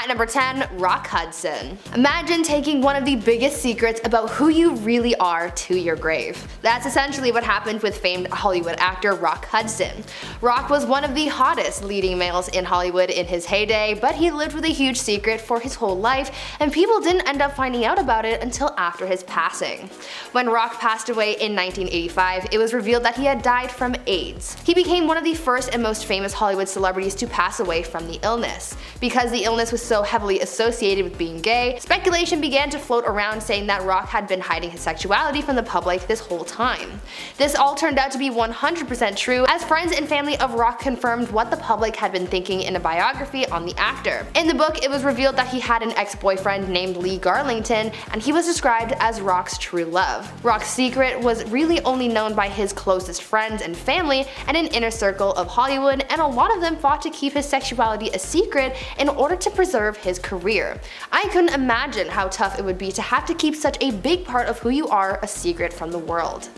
At number 10, Rock Hudson. Imagine taking one of the biggest secrets about who you really are to your grave. That's essentially what happened with famed Hollywood actor Rock Hudson. Rock was one of the hottest leading males in Hollywood in his heyday, but he lived with a huge secret for his whole life, and people didn't end up finding out about it until after his passing. When Rock passed away in 1985, it was revealed that he had died from AIDS. He became one of the first and most famous Hollywood celebrities to pass away from the illness. Because the illness was so heavily associated with being gay, speculation began to float around saying that Rock had been hiding his sexuality from the public this whole time. This all turned out to be 100% true, as friends and family of Rock confirmed what the public had been thinking in a biography on the actor. In the book, it was revealed that he had an ex-boyfriend named Lee Garlington, and he was described as Rock's true love. Rock's secret was really only known by his closest friends and family and an inner circle of Hollywood, and a lot of them fought to keep his sexuality a secret in order to preserve his career. I couldn't imagine how tough it would be to have to keep such a big part of who you are a secret from the world.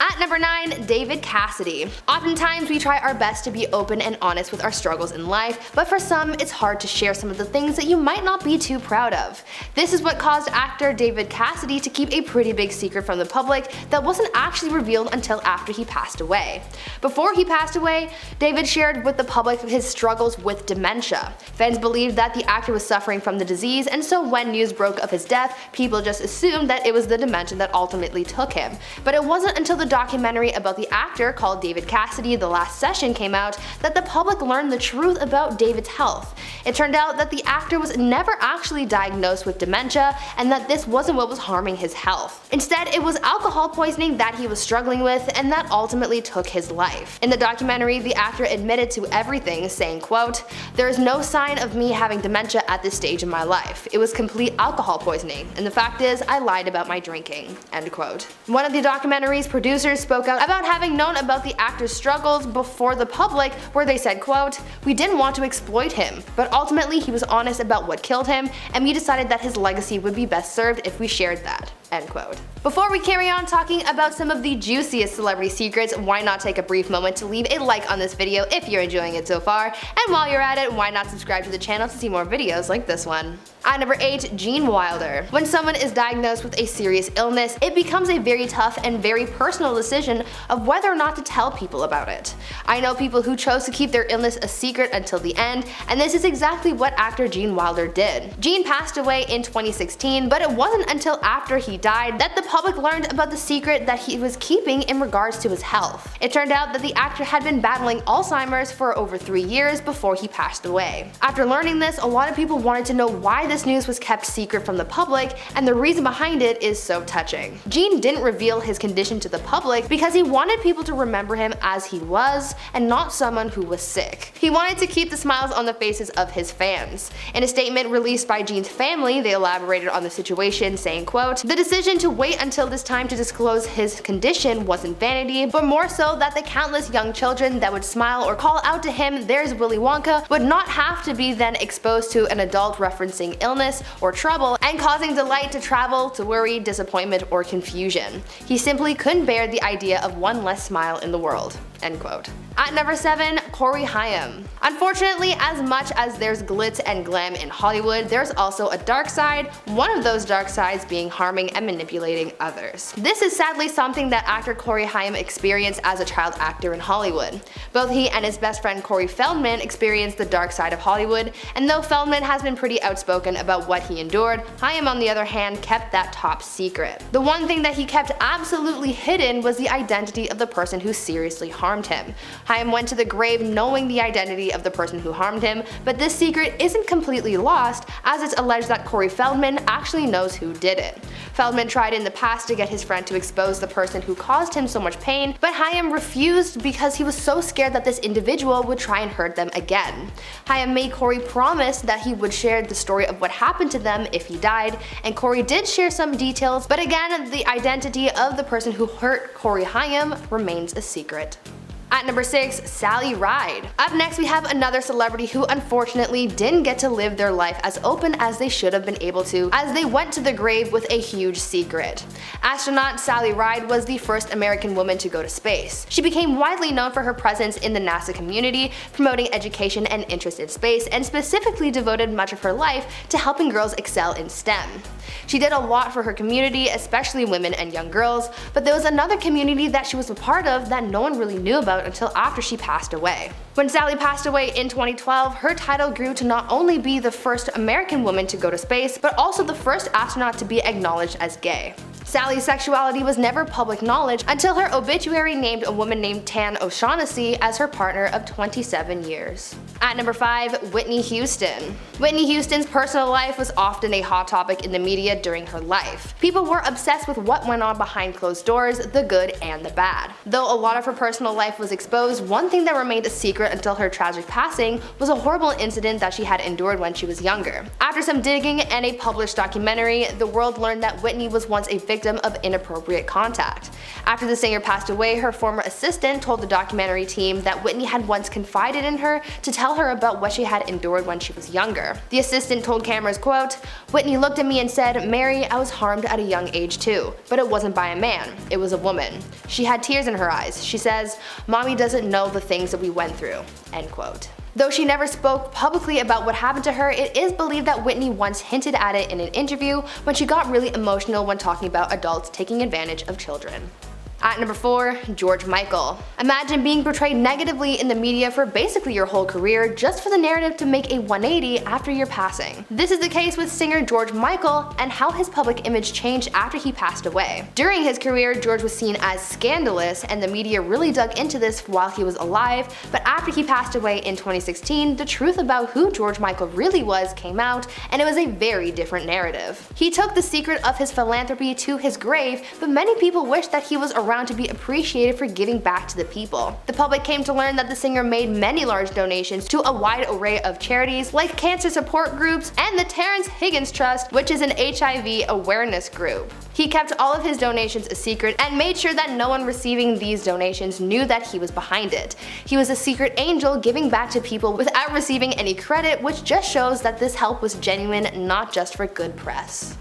At number 9, David Cassidy. Oftentimes we try our best to be open and honest with our struggles in life, but for some it's hard to share some of the things that you might not be too proud of. This is what caused actor David Cassidy to keep a pretty big secret from the public that wasn't actually revealed until after he passed away. Before he passed away, David shared with the public his struggles with dementia. Fans believed that the actor was suffering from the disease, and so when news broke of his death, people just assumed that it was the dementia that ultimately took him. But it wasn't until the documentary about the actor called David Cassidy, The Last Session, came out that the public learned the truth about David's health. It turned out that the actor was never actually diagnosed with dementia, and that this wasn't what was harming his health. Instead, it was alcohol poisoning that he was struggling with, and that ultimately took his life. In the documentary, the actor admitted to everything, saying, quote, "There is no sign of me having dementia at this stage in my life. It was complete alcohol poisoning, and the fact is, I lied about my drinking." End quote. One of the documentary's producers spoke out about having known about the actor's struggles before the public, where they said, quote, "We didn't want to exploit him, but ultimately he was honest about what killed him, and we decided that his legacy would be best served if we shared that." End quote. Before we carry on talking about some of the juiciest celebrity secrets, why not take a brief moment to leave a like on this video if you're enjoying it so far, and while you're at it, why not subscribe to the channel to see more videos like this one. At number 8, Gene Wilder. When someone is diagnosed with a serious illness, it becomes a very tough and very personal decision of whether or not to tell people about it. I know people who chose to keep their illness a secret until the end, and this is exactly what actor Gene Wilder did. Gene passed away in 2016, but it wasn't until after he died that the public learned about the secret that he was keeping in regards to his health. It turned out that the actor had been battling Alzheimer's for over 3 years before he passed away. After learning this, a lot of people wanted to know why this news was kept secret from the public, and the reason behind it is so touching. Gene didn't reveal his condition to the public because he wanted people to remember him as he was, and not someone who was sick. He wanted to keep the smiles on the faces of his fans. In a statement released by Gene's family, they elaborated on the situation, saying, quote, "The decision to wait until this time to disclose his condition wasn't vanity, but more so that the countless young children that would smile or call out to him, 'There's Willy Wonka,' would not have to be then exposed to an adult referencing illness or trouble and causing delight to travel to worry, disappointment, or confusion. He simply couldn't bear the idea of one less smile in the world." End quote. At number 7, Corey Haim. Unfortunately, as much as there's glitz and glam in Hollywood, there's also a dark side, one of those dark sides being harming and manipulating others. This is sadly something that actor Corey Haim experienced as a child actor in Hollywood. Both he and his best friend Corey Feldman experienced the dark side of Hollywood, and though Feldman has been pretty outspoken about what he endured, Haim on the other hand kept that top secret. The one thing that he kept absolutely hidden was the identity of the person who seriously harmed him. Haim went to the grave knowing the identity of the person who harmed him, but this secret isn't completely lost, as it's alleged that Corey Feldman actually knows who did it. Feldman tried in the past to get his friend to expose the person who caused him so much pain, but Haim refused because he was so scared that this individual would try and hurt them again. Haim made Corey promise that he would share the story of what happened to them if he died, and Corey did share some details, but again, the identity of the person who hurt Corey Haim remains a secret. At number 6, Sally Ride. Up next we have another celebrity who unfortunately didn't get to live their life as open as they should have been able to, as they went to the grave with a huge secret. Astronaut Sally Ride was the first American woman to go to space. She became widely known for her presence in the NASA community, promoting education and interest in space, and specifically devoted much of her life to helping girls excel in STEM. She did a lot for her community, especially women and young girls, but there was another community that she was a part of that no one really knew about until after she passed away. When Sally passed away in 2012, her title grew to not only be the first American woman to go to space, but also the first astronaut to be acknowledged as gay. Sally's sexuality was never public knowledge until her obituary named a woman named Tan O'Shaughnessy as her partner of 27 years. At number 5, Whitney Houston. Whitney Houston's personal life was often a hot topic in the media during her life. People were obsessed with what went on behind closed doors, the good and the bad. Though a lot of her personal life was exposed, one thing that remained a secret until her tragic passing was a horrible incident that she had endured when she was younger. After some digging and a published documentary, the world learned that Whitney was once a victim of inappropriate contact. After the singer passed away, her former assistant told the documentary team that Whitney had once confided in her to tell her about what she had endured when she was younger. The assistant told cameras, quote, "Whitney looked at me and said, 'Mary, I was harmed at a young age too, but it wasn't by a man, it was a woman. She had tears in her eyes. She says, Mommy doesn't know the things that we went through.'" End quote. Though she never spoke publicly about what happened to her, it is believed that Whitney once hinted at it in an interview when she got really emotional when talking about adults taking advantage of children. At number 4, George Michael. Imagine being portrayed negatively in the media for basically your whole career just for the narrative to make a 180 after your passing. This is the case with singer George Michael and how his public image changed after he passed away. During his career, George was seen as scandalous and the media really dug into this while he was alive, but after he passed away in 2016, the truth about who George Michael really was came out, and it was a very different narrative. He took the secret of his philanthropy to his grave, but many people wish that he was around to be appreciated for giving back to the people. The public came to learn that the singer made many large donations to a wide array of charities like cancer support groups and the Terrence Higgins Trust, which is an HIV awareness group. He kept all of his donations a secret and made sure that no one receiving these donations knew that he was behind it. He was a secret angel giving back to people without receiving any credit, which just shows that this help was genuine, not just for good press.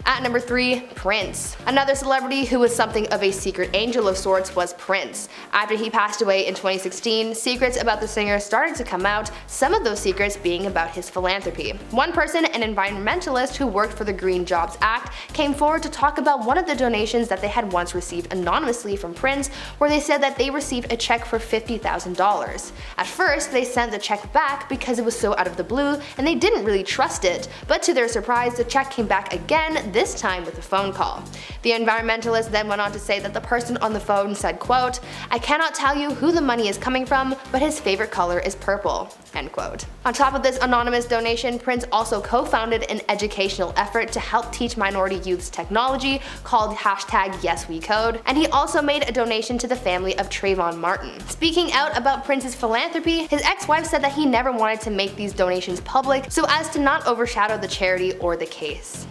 At number 3, Prince. Another celebrity who was something of a secret angel of sorts was Prince. After he passed away in 2016, secrets about the singer started to come out, some of those secrets being about his philanthropy. One person, an environmentalist who worked for the Green Jobs Act, came forward to talk about one of the donations that they had once received anonymously from Prince, where they said that they received a check for $50,000. At first, they sent the check back because it was so out of the blue and they didn't really trust it, but to their surprise, the check came back again, this time with a phone call. The environmentalist then went on to say that the person on the phone said, quote, "I cannot tell you who the money is coming from, but his favorite color is purple." End quote. On top of this anonymous donation, Prince also co-founded an educational effort to help teach minority youths technology called #YesWeCode, and he also made a donation to the family of Trayvon Martin. Speaking out about Prince's philanthropy, his ex-wife said that he never wanted to make these donations public so as to not overshadow the charity or the case.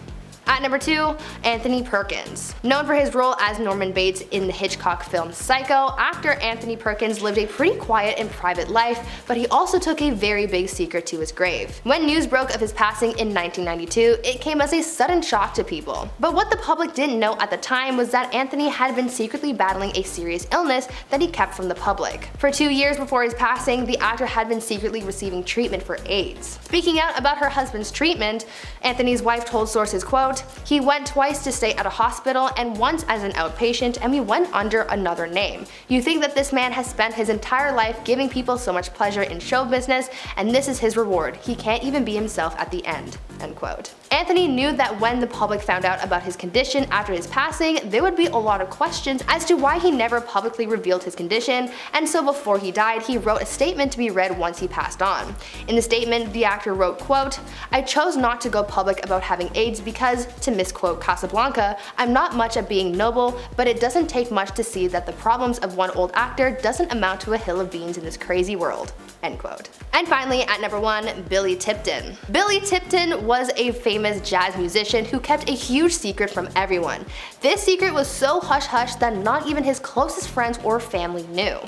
At number 2, Anthony Perkins. Known for his role as Norman Bates in the Hitchcock film Psycho, actor Anthony Perkins lived a pretty quiet and private life, but he also took a very big secret to his grave. When news broke of his passing in 1992, it came as a sudden shock to people. But what the public didn't know at the time was that Anthony had been secretly battling a serious illness that he kept from the public. For 2 years before his passing, the actor had been secretly receiving treatment for AIDS. Speaking out about her husband's treatment, Anthony's wife told sources, quote, "He went twice to stay at a hospital and once as an outpatient, and we went under another name. You think that this man has spent his entire life giving people so much pleasure in show business, and this is his reward. He can't even be himself at the end." End quote. Anthony knew that when the public found out about his condition after his passing, there would be a lot of questions as to why he never publicly revealed his condition, and so before he died, he wrote a statement to be read once he passed on. In the statement, the actor wrote, quote, "I chose not to go public about having AIDS because, to misquote Casablanca, I'm not much at being noble, but it doesn't take much to see that the problems of one old actor doesn't amount to a hill of beans in this crazy world." end quote. And finally, at number 1, Billy Tipton. Billy Tipton was a famous jazz musician who kept a huge secret from everyone. This secret was so hush-hush that not even his closest friends or family knew.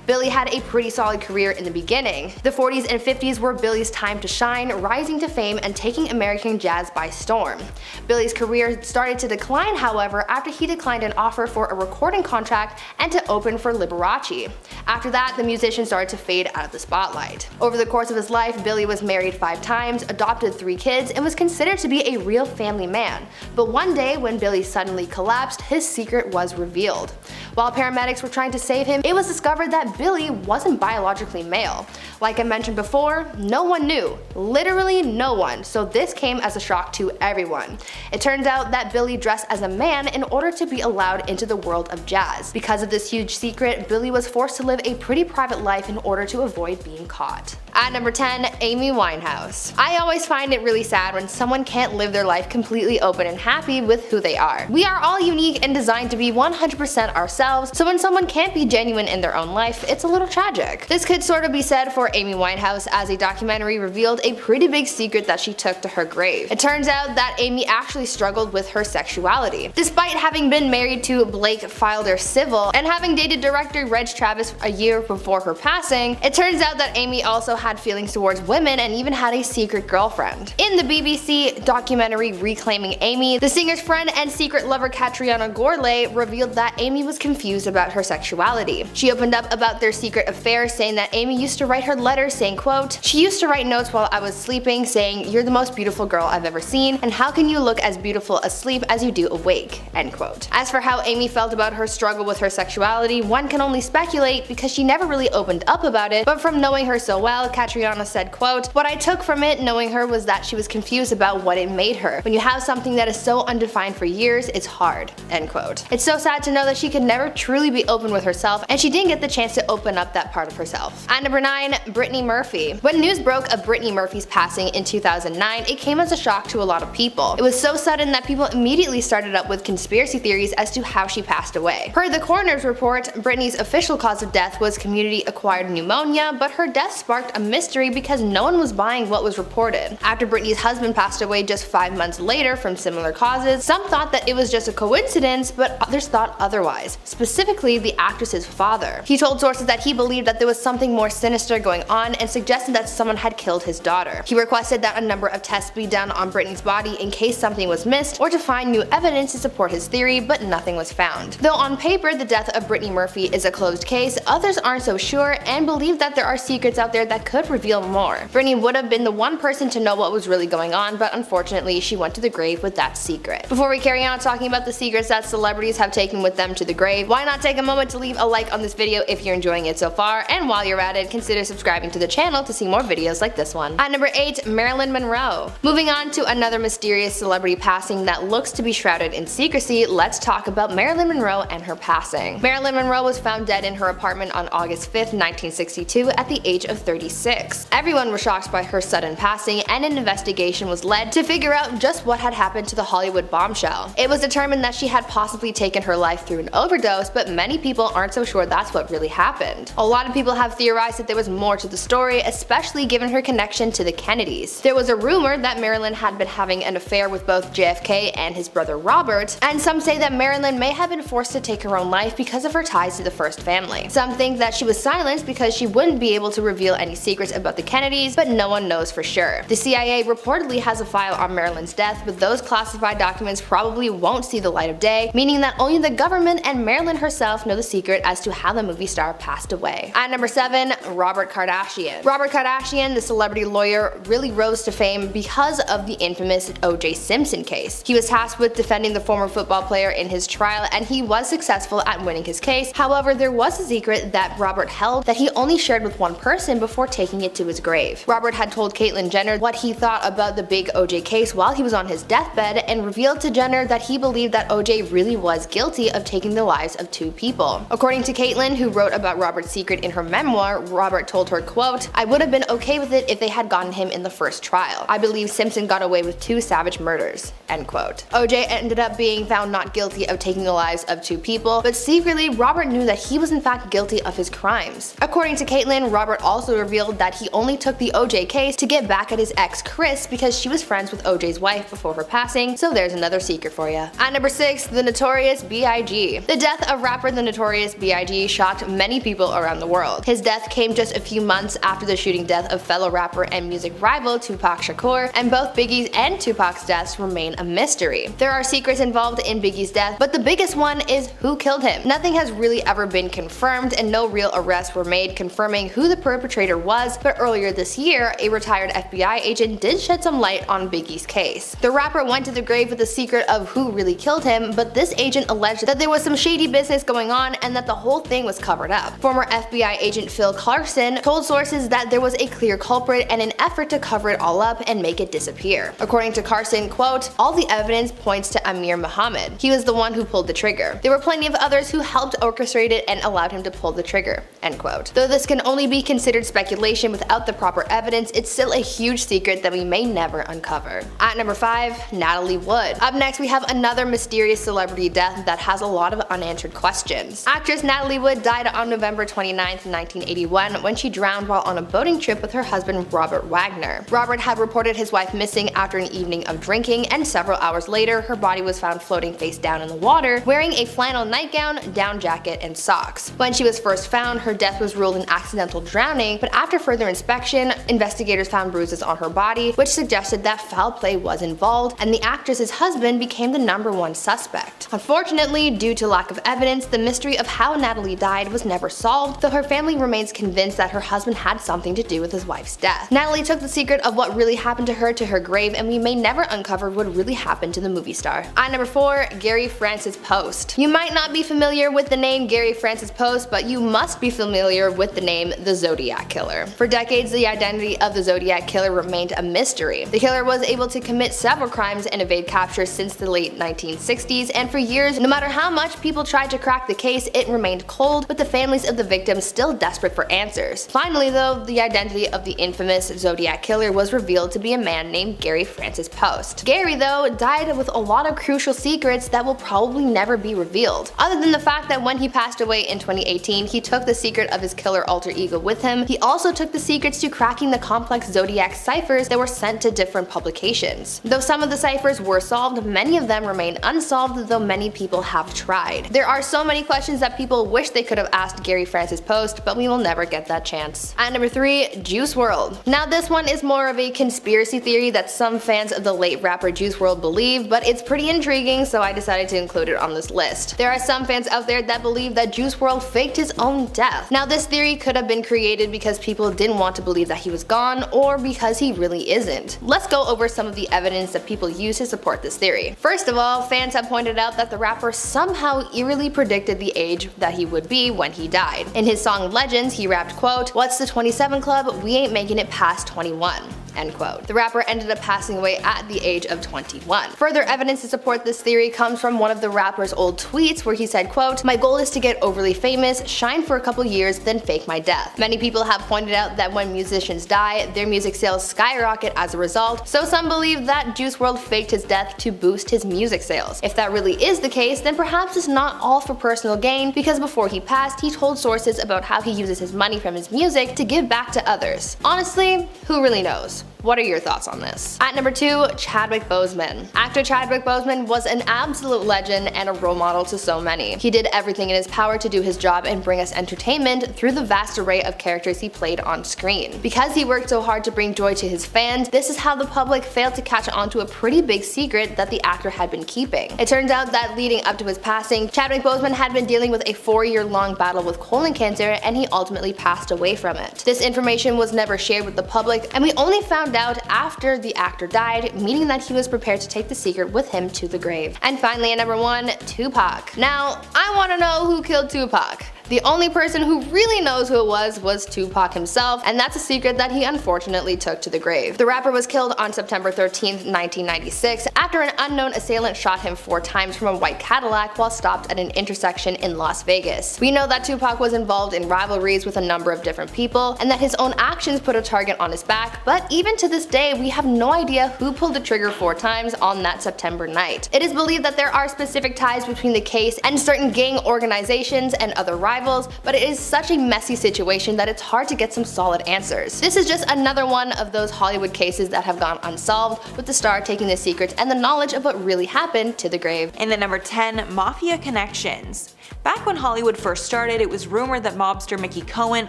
Billy had a pretty solid career in the beginning. The 40s and 50s were Billy's time to shine, rising to fame and taking American jazz by storm. Billy's career started to decline, however, after he declined an offer for a recording contract and to open for Liberace. After that, the musician started to fade out of the spotlight. Over the course of his life, Billy was married 5 times, adopted 3 kids, and was considered to be a real family man. But one day, when Billy suddenly collapsed, his secret was revealed. While paramedics were trying to save him, it was discovered that Billy wasn't biologically male. Like I mentioned before, no one knew. Literally no one, so this came as a shock to everyone. It turns out that Billy dressed as a man in order to be allowed into the world of jazz. Because of this huge secret, Billy was forced to live a pretty private life in order to avoid being caught. At number 10, Amy Winehouse. I always find it really sad when someone can't live their life completely open and happy with who they are. We are all unique and designed to be 100% ourselves, so when someone can't be genuine in their own life, it's a little tragic. This could sort of be said for Amy Winehouse, as a documentary revealed a pretty big secret that she took to her grave. It turns out that Amy actually struggled with her sexuality. Despite having been married to Blake Fylder Civil and having dated director Reg Travis a year before her passing, it turns out that Amy also had feelings towards women and even had a secret girlfriend. In the BBC documentary Reclaiming Amy, the singer's friend and secret lover Catriona Gourlay revealed that Amy was confused about her sexuality. She opened up about their secret affair, saying that Amy used to write her letters saying, quote, "She used to write notes while I was sleeping saying, 'You're the most beautiful girl I've ever seen, and how can you look as beautiful asleep as you do awake?'" End quote. As for how Amy felt about her struggle with her sexuality, one can only speculate because she never really opened up about it, but from knowing her so well, Catriona said, quote, "What I took from it knowing her was that she was confused about what it made her. When you have something that is so undefined for years, it's hard." End quote. It's so sad to know that she could never truly be open with herself, and she didn't get the chance to open up that part of herself. At number 9, Brittany Murphy. When news broke of Brittany Murphy's passing in 2009, it came as a shock to a lot of people. It was so sudden that people immediately started up with conspiracy theories as to how she passed away. Per the coroner's report, Brittany's official cause of death was community-acquired pneumonia, but her death sparked a mystery because no one was buying what was reported. After Brittany's husband passed away just 5 months later from similar causes, some thought that it was just a coincidence, but others thought otherwise, specifically the actress's father. He told sources that he believed that there was something more sinister going on and suggested that someone had killed his daughter. He requested that a number of tests be done on Brittany's body in case something was missed or to find new evidence to support his theory, but nothing was found. Though on paper the death of Brittany Murphy is a closed case, others aren't so sure and believe that there are secrets out there that could reveal more. Brittany would have been the one person to know what was really going on, but unfortunately she went to the grave with that secret. Before we carry on talking about the secrets that celebrities have taken with them to the grave, why not take a moment to leave a like on this video if you're enjoying it so far, and while you're at it, consider subscribing to the channel to see more videos like this one. At number 8, Marilyn Monroe. Moving on to another mysterious celebrity passing that looks to be shrouded in secrecy, let's talk about Marilyn Monroe and her passing. Marilyn Monroe was found dead in her apartment on August 5th, 1962 at the age of 36. Everyone was shocked by her sudden passing, and an investigation was led to figure out just what had happened to the Hollywood bombshell. It was determined that she had possibly taken her life through an overdose, but many people aren't so sure that's what really happened. A lot of people have theorized that there was more to the story, especially given her connection to the Kennedys. There was a rumor that Marilyn had been having an affair with both JFK and his brother Robert, and some say that Marilyn may have been forced to take her own life because of her ties to the first family. Some think that she was silenced because she wouldn't be able to reveal any secrets about the Kennedys, but no one knows for sure. The CIA reportedly has a file on Marilyn's death, but those classified documents probably won't see the light of day, meaning that only the government and Marilyn herself know the secret as to how the movie star passed away. At number 7, Robert Kardashian. Robert Kardashian, the celebrity lawyer, really rose to fame because of the infamous O.J. Simpson case. He was tasked with defending the former football player in his trial, and he was successful at winning his case. However, there was a secret that Robert held that he only shared with one person before taking it to his grave. Robert had told Caitlyn Jenner what he thought about the big O.J. case while he was on his deathbed, and revealed to Jenner that he believed that O.J. really was guilty of taking the lives of 2 people. According to Caitlyn, who wrote about Robert's secret in her memoir, Robert told her, quote, "I would have been okay with it if they had gotten him in the first trial. I believe Simpson got away with 2 savage murders." End quote. O.J. ended up being found not guilty of taking the lives of 2 people, but secretly Robert knew that he was in fact guilty of his crimes. According to Caitlyn, Robert also revealed revealed that he only took the OJ case to get back at his ex Chris because she was friends with OJ's wife before her passing, so there's another secret for you. At number 6, the Notorious B.I.G. The death of rapper The Notorious B.I.G. shocked many people around the world. His death came just a few months after the shooting death of fellow rapper and music rival Tupac Shakur, and both Biggie's and Tupac's deaths remain a mystery. There are secrets involved in Biggie's death, but the biggest one is who killed him. Nothing has really ever been confirmed, and no real arrests were made confirming who the perpetrator was, but earlier this year, a retired FBI agent did shed some light on Biggie's case. The rapper went to the grave with the secret of who really killed him, but this agent alleged that there was some shady business going on and that the whole thing was covered up. Former FBI agent Phil Carson told sources that there was a clear culprit and an effort to cover it all up and make it disappear. According to Carson, quote, "All the evidence points to Amir Muhammad. He was the one who pulled the trigger. There were plenty of others who helped orchestrate it and allowed him to pull the trigger." End quote. Though this can only be considered speculation without the proper evidence, it's still a huge secret that we may never uncover. At number 5, Natalie Wood. Up next, we have another mysterious celebrity death that has a lot of unanswered questions. Actress Natalie Wood died on November 29, 1981 when she drowned while on a boating trip with her husband Robert Wagner. Robert had reported his wife missing after an evening of drinking, and several hours later, her body was found floating face down in the water, wearing a flannel nightgown, down jacket, and socks. When she was first found, her death was ruled an accidental drowning, but after further inspection, investigators found bruises on her body, which suggested that foul play was involved, and the actress's husband became the #1 suspect. Unfortunately, due to lack of evidence, the mystery of how Natalie died was never solved, though her family remains convinced that her husband had something to do with his wife's death. Natalie took the secret of what really happened to her grave, and we may never uncover what really happened to the movie star. At number 4, Gary Francis Post. You might not be familiar with the name Gary Francis Post, but you must be familiar with the name the Zodiac Killer. For decades, the identity of the Zodiac Killer remained a mystery. The killer was able to commit several crimes and evade capture since the late 1960s, and for years, no matter how much people tried to crack the case, it remained cold, with the families of the victims still desperate for answers. Finally though, the identity of the infamous Zodiac Killer was revealed to be a man named Gary Francis Post. Gary, though, died with a lot of crucial secrets that will probably never be revealed. Other than the fact that when he passed away in 2018, he took the secret of his killer alter ego with him, he also took the secrets to cracking the complex Zodiac ciphers that were sent to different publications. Though some of the ciphers were solved, many of them remain unsolved, though many people have tried. There are so many questions that people wish they could have asked Gary Francis Post, but we will never get that chance. At number 3, Juice WRLD. Now this one is more of a conspiracy theory that some fans of the late rapper Juice WRLD believe, but it's pretty intriguing, so I decided to include it on this list. There are some fans out there that believe that Juice WRLD faked his own death. Now this theory could have been created because people didn't want to believe that he was gone, or because he really isn't. Let's go over some of the evidence that people use to support this theory. First of all, fans have pointed out that the rapper somehow eerily predicted the age that he would be when he died. In his song Legends, he rapped, quote, "What's the 27 club? We ain't making it past 21." End quote. The rapper ended up passing away at the age of 21. Further evidence to support this theory comes from one of the rapper's old tweets where he said, quote, "My goal is to get overly famous, shine for a couple years, then fake my death." Many people have pointed out that when musicians die, their music sales skyrocket as a result, so some believe that Juice WRLD faked his death to boost his music sales. If that really is the case, then perhaps it's not all for personal gain, because before he passed, he told sources about how he uses his money from his music to give back to others. Honestly, who really knows? What are your thoughts on this? At number 2, Chadwick Boseman. Actor Chadwick Boseman was an absolute legend and a role model to so many. He did everything in his power to do his job and bring us entertainment through the vast array of characters he played on screen. Because he worked so hard to bring joy to his fans, this is how the public failed to catch on to a pretty big secret that the actor had been keeping. It turns out that leading up to his passing, Chadwick Boseman had been dealing with a 4-year-long battle with colon cancer, and he ultimately passed away from it. This information was never shared with the public, and we only found out after the actor died, meaning that he was prepared to take the secret with him to the grave. And finally, at number 1, Tupac. Now, I want to know who killed Tupac. The only person who really knows who it was Tupac himself, and that's a secret that he unfortunately took to the grave. The rapper was killed on September 13th, 1996 after an unknown assailant shot him 4 times from a white Cadillac while stopped at an intersection in Las Vegas. We know that Tupac was involved in rivalries with a number of different people, and that his own actions put a target on his back, but even to this day we have no idea who pulled the trigger 4 times on that September night. It is believed that there are specific ties between the case and certain gang organizations and other rivals, rivals, but it is such a messy situation that it's hard to get some solid answers. This is just another one of those Hollywood cases that have gone unsolved, with the star taking the secrets and the knowledge of what really happened to the grave. And then number 10, mafia connections. Back when Hollywood first started, it was rumored that mobster Mickey Cohen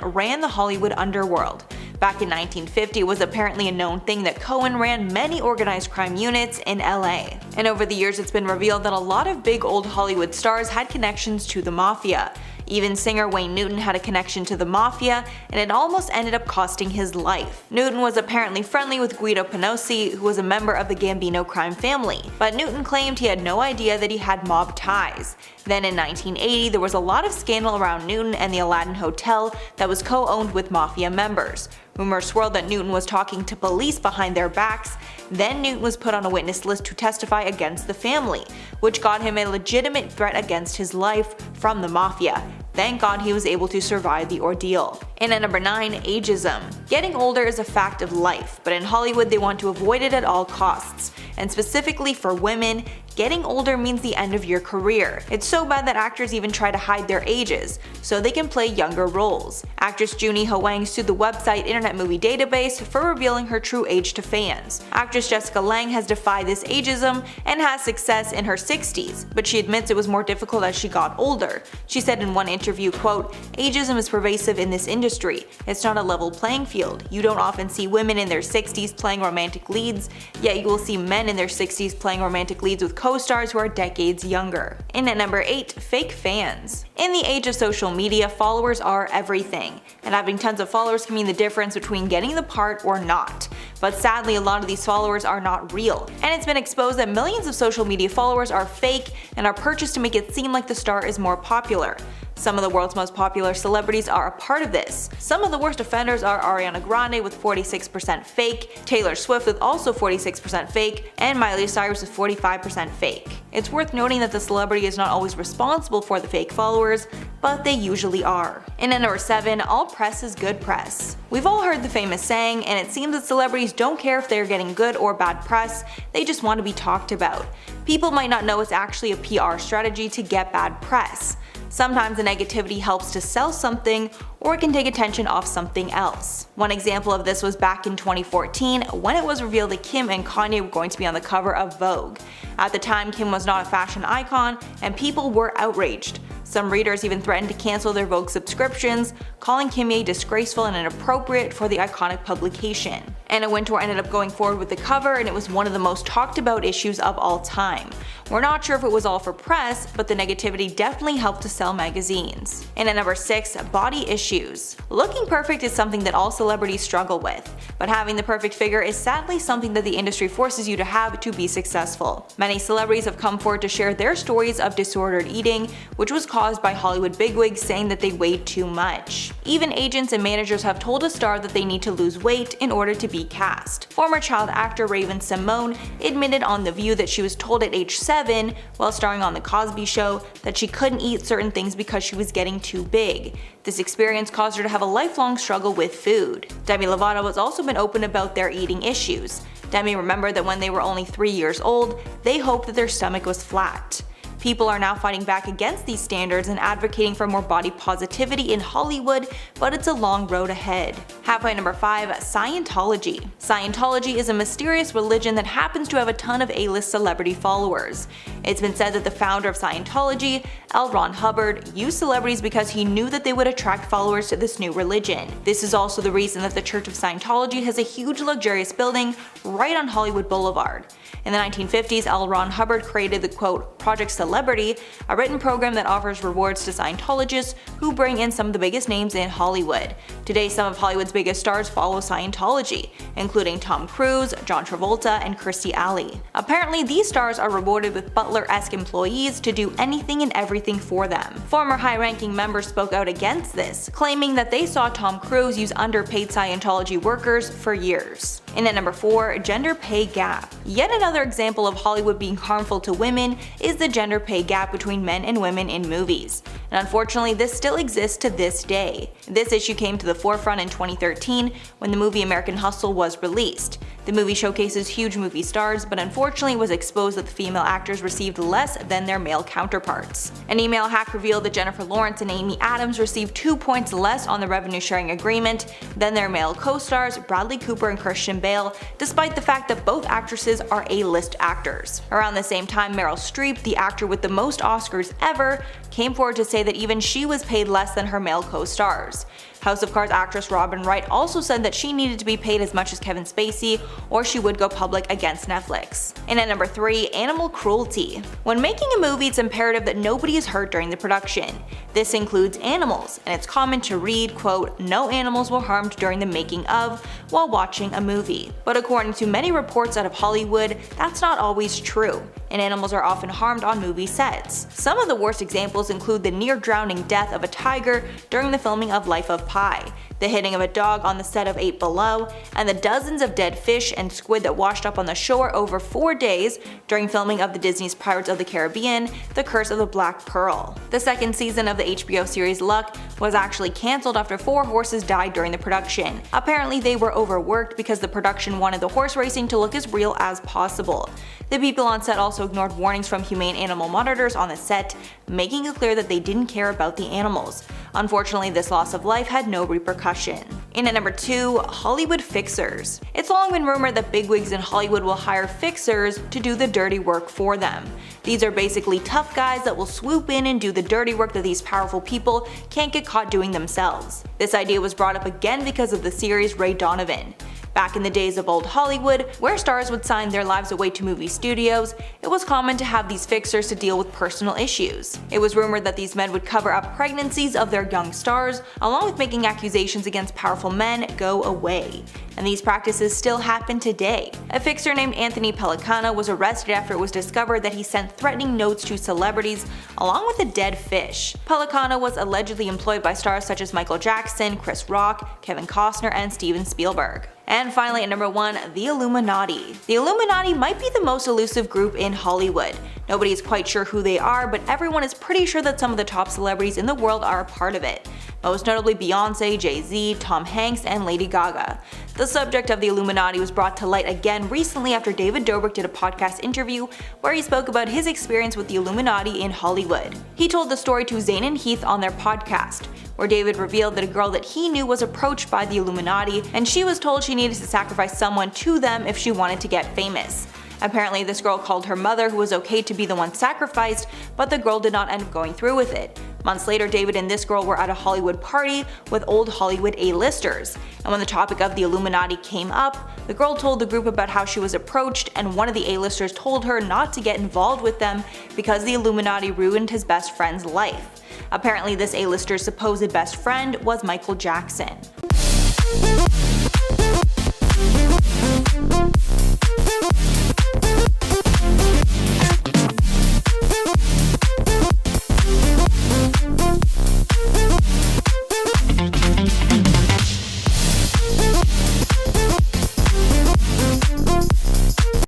ran the Hollywood underworld. Back in 1950, it was apparently a known thing that Cohen ran many organized crime units in LA. And over the years, it's been revealed that a lot of big old Hollywood stars had connections to the mafia. Even singer Wayne Newton had a connection to the mafia, and it almost ended up costing his life. Newton was apparently friendly with Guido Penosi, who was a member of the Gambino crime family, but Newton claimed he had no idea that he had mob ties. Then in 1980, there was a lot of scandal around Newton and the Aladdin Hotel that was co-owned with mafia members. Rumors swirled that Newton was talking to police behind their backs. Then Newton was put on a witness list to testify against the family, which got him a legitimate threat against his life from the mafia. Thank God he was able to survive the ordeal. And at number 9, ageism. Getting older is a fact of life, but in Hollywood they want to avoid it at all costs. And specifically for women, getting older means the end of your career. It's so bad that actors even try to hide their ages, so they can play younger roles. Actress Junie Ho Wang sued the website Internet Movie Database for revealing her true age to fans. Actress Jessica Lange has defied this ageism and has success in her 60s, but she admits it was more difficult as she got older. She said in one interview, quote, "Ageism is pervasive in this industry. It's not a level playing field. You don't often see women in their 60s playing romantic leads, yet you will see men in their 60s playing romantic leads with co-stars who are decades younger." And at number 8, fake fans. In the age of social media, followers are everything, and having tons of followers can mean the difference between getting the part or not. But sadly, a lot of these followers are not real, and it's been exposed that millions of social media followers are fake and are purchased to make it seem like the star is more popular. Some of the world's most popular celebrities are a part of this. Some of the worst offenders are Ariana Grande with 46% fake, Taylor Swift with also 46% fake, and Miley Cyrus with 45% fake. It's worth noting that the celebrity is not always responsible for the fake followers, but they usually are. And at number 7, all press is good press. We've all heard the famous saying, and it seems that celebrities don't care if they're getting good or bad press, they just want to be talked about. People might not know it's actually a PR strategy to get bad press. Sometimes the negativity helps to sell something, or it can take attention off something else. One example of this was back in 2014 when it was revealed that Kim and Kanye were going to be on the cover of Vogue. At the time, Kim was not a fashion icon, and people were outraged. Some readers even threatened to cancel their Vogue subscriptions, calling Kimye disgraceful and inappropriate for the iconic publication. Anna Wintour ended up going forward with the cover, and it was one of the most talked about issues of all time. We're not sure if it was all for press, but the negativity definitely helped to sell magazines. And at number 6, body issues. Looking perfect is something that all celebrities struggle with, but having the perfect figure is sadly something that the industry forces you to have to be successful. Many celebrities have come forward to share their stories of disordered eating, which was caused by Hollywood bigwigs saying that they weighed too much. Even agents and managers have told a star that they need to lose weight in order to be cast. Former child actor Raven Simone admitted on The View that she was told at age 7, while starring on The Cosby Show, that she couldn't eat certain things because she was getting too big. This experience caused her to have a lifelong struggle with food. Demi Lovato has also been open about their eating issues. Demi remembered that when they were only 3 years old, they hoped that their stomach was flat. People are now fighting back against these standards and advocating for more body positivity in Hollywood, but it's a long road ahead. Halfway number 5, Scientology. Scientology is a mysterious religion that happens to have a ton of A-list celebrity followers. It's been said that the founder of Scientology, L. Ron Hubbard, used celebrities because he knew that they would attract followers to this new religion. This is also the reason that the Church of Scientology has a huge luxurious building right on Hollywood Boulevard. In the 1950s, L. Ron Hubbard created the quote, Project Celebrity, a written program that offers rewards to Scientologists who bring in some of the biggest names in Hollywood. Today, some of Hollywood's biggest stars follow Scientology, including Tom Cruise, John Travolta, and Kirstie Alley. Apparently, these stars are rewarded with butler-esque employees to do anything and everything for them. Former high-ranking members spoke out against this, claiming that they saw Tom Cruise use underpaid Scientology workers for years. And at number 4, gender pay gap. Yet another example of Hollywood being harmful to women is the gender pay gap between men and women in movies. and unfortunately this still exists to this day. This issue came to the forefront in 2013 when the movie American Hustle was released. The movie showcases huge movie stars, but unfortunately was exposed that the female actors received less than their male counterparts. An email hack revealed that Jennifer Lawrence and Amy Adams received 2 points less on the revenue sharing agreement than their male co-stars Bradley Cooper and Christian Bale, despite the fact that both actresses are A-list actors. Around the same time, Meryl Streep, the actor with the most Oscars ever, came forward to say that even she was paid less than her male co-stars. House of Cards actress Robin Wright also said that she needed to be paid as much as Kevin Spacey or she would go public against Netflix. And at number 3, animal cruelty. When making a movie, it's imperative that nobody is hurt during the production. This includes animals, and it's common to read, quote, "No animals were harmed during the making of" while watching a movie. But according to many reports out of Hollywood, that's not always true, and animals are often harmed on movie sets. Some of the worst examples include the near-drowning death of a tiger during the filming of Life of Pi, the hitting of a dog on the set of 8 Below, and the dozens of dead fish and squid that washed up on the shore over 4 days during filming of the Disney's Pirates of the Caribbean, The Curse of the Black Pearl. The second season of the HBO series Luck was actually cancelled after 4 horses died during the production. Apparently they were overworked because the production wanted the horse racing to look as real as possible. The people on set also ignored warnings from humane animal monitors on the set, making it clear that they didn't care about the animals. Unfortunately, this loss of life had no repercussion. In at number 2, Hollywood fixers. It's long been rumored that bigwigs in Hollywood will hire fixers to do the dirty work for them. These are basically tough guys that will swoop in and do the dirty work that these powerful people can't get caught doing themselves. This idea was brought up again because of the series Ray Donovan. Back in the days of old Hollywood, where stars would sign their lives away to movie studios, it was common to have these fixers to deal with personal issues. It was rumored that these men would cover up pregnancies of their young stars, along with making accusations against powerful men go away. And these practices still happen today. A fixer named Anthony Pellicano was arrested after it was discovered that he sent threatening notes to celebrities along with a dead fish. Pellicano was allegedly employed by stars such as Michael Jackson, Chris Rock, Kevin Costner, and Steven Spielberg. And finally at number 1, the Illuminati. The Illuminati might be the most elusive group in Hollywood. Nobody is quite sure who they are, but everyone is pretty sure that some of the top celebrities in the world are a part of it. Most notably Beyonce, Jay-Z, Tom Hanks, and Lady Gaga. The subject of the Illuminati was brought to light again recently after David Dobrik did a podcast interview where he spoke about his experience with the Illuminati in Hollywood. He told the story to Zayn and Heath on their podcast, where David revealed that a girl that he knew was approached by the Illuminati, and she was told she needed to sacrifice someone to them if she wanted to get famous. Apparently this girl called her mother, who was okay to be the one sacrificed, but the girl did not end up going through with it. Months later, David and this girl were at a Hollywood party with old Hollywood A-listers, and when the topic of the Illuminati came up, the girl told the group about how she was approached, and one of the A-listers told her not to get involved with them because the Illuminati ruined his best friend's life. Apparently this A-lister's supposed best friend was Michael Jackson.